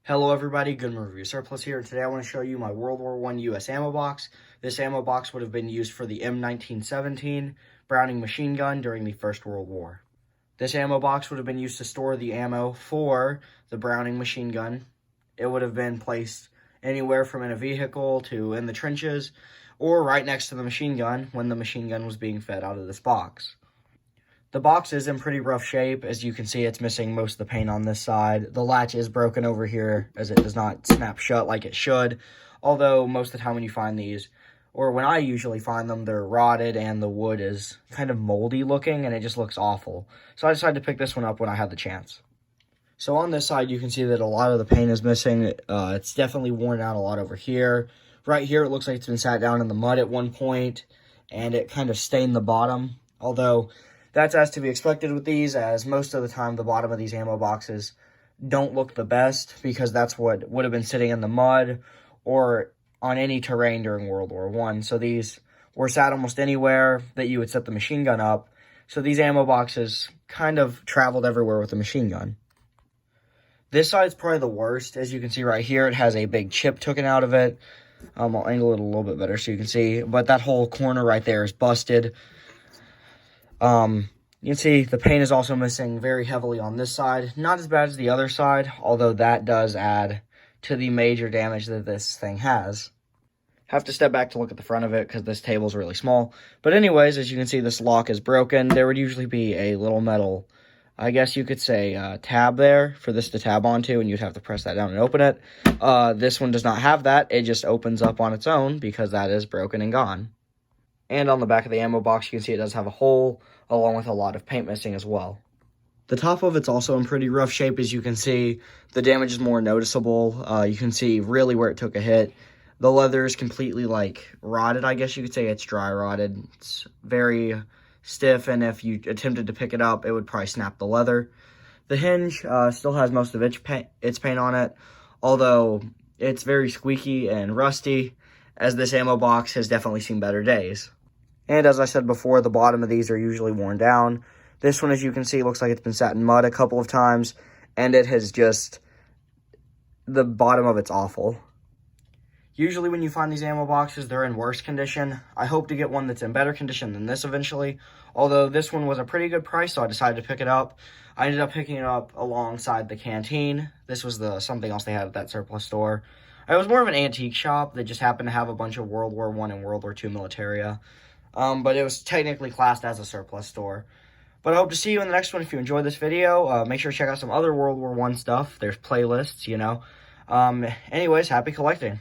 Hello everybody, Good Review Surplus here. Today I want to show you my World War I U.S. ammo box. This ammo box would have been used for the M1917 Browning machine gun during the First World War. This ammo box would have been used to store the ammo for the Browning machine gun. It would have been placed anywhere from in a vehicle to in the trenches or right next to the machine gun when the machine gun was being fed out of this box. The box is in pretty rough shape. As you can see, it's missing most of the paint on this side. The latch is broken over here as it does not snap shut like it should. Although most of the time when you find these, or when I usually find them, they're rotted and the wood is kind of moldy looking and it just looks awful. So I decided to pick this one up when I had the chance. So on this side, you can see that a lot of the paint is missing. It's definitely worn out a lot over here. Right here, it looks like it's been sat down in the mud at one point and it kind of stained the bottom. Although that's as to be expected with these, as most of the time the bottom of these ammo boxes don't look the best because that's what would have been sitting in the mud or on any terrain during World War I. So these were sat almost anywhere that you would set the machine gun up. So these ammo boxes kind of traveled everywhere with the machine gun. This side's probably the worst. As you can see right here, it has a big chip taken out of it. I'll angle it a little bit better so you can see. But that whole corner right there is busted. You can see the paint is also missing very heavily on this side. Not as bad as the other side, although that does add to the major damage that this thing has. Have to step back to look at the front of it because this table is really small. But anyways, as you can see, this lock is broken. There would usually be a little metal, I guess you could say, tab there for this to tab onto, and you'd have to press that down and open it. This one does not have that. It just opens up on its own because that is broken and gone. And on the back of the ammo box, you can see it does have a hole, along with a lot of paint missing as well. The top of it's also in pretty rough shape, as you can see. The damage is more noticeable. You can see really where it took a hit. The leather is completely, rotted, I guess you could say. It's dry rotted. It's very stiff, and if you attempted to pick it up, it would probably snap the leather. The hinge still has most of its paint on it, although it's very squeaky and rusty, as this ammo box has definitely seen better days. And as I said before, the bottom of these are usually worn down. This one, as you can see, looks like it's been sat in mud a couple of times, and it has just, the bottom of it's awful. Usually when you find these ammo boxes, they're in worse condition. I hope to get one that's in better condition than this eventually, although this one was a pretty good price, so I decided to pick it up. I ended up picking it up alongside the canteen. This was something else they had at that surplus store. It was more of an antique shop that just happened to have a bunch of World War I and World War II militaria. But it was technically classed as a surplus store. But I hope to see you in the next one. If you enjoyed this video, make sure to check out some other World War I stuff. There's playlists, you know. Anyways, happy collecting.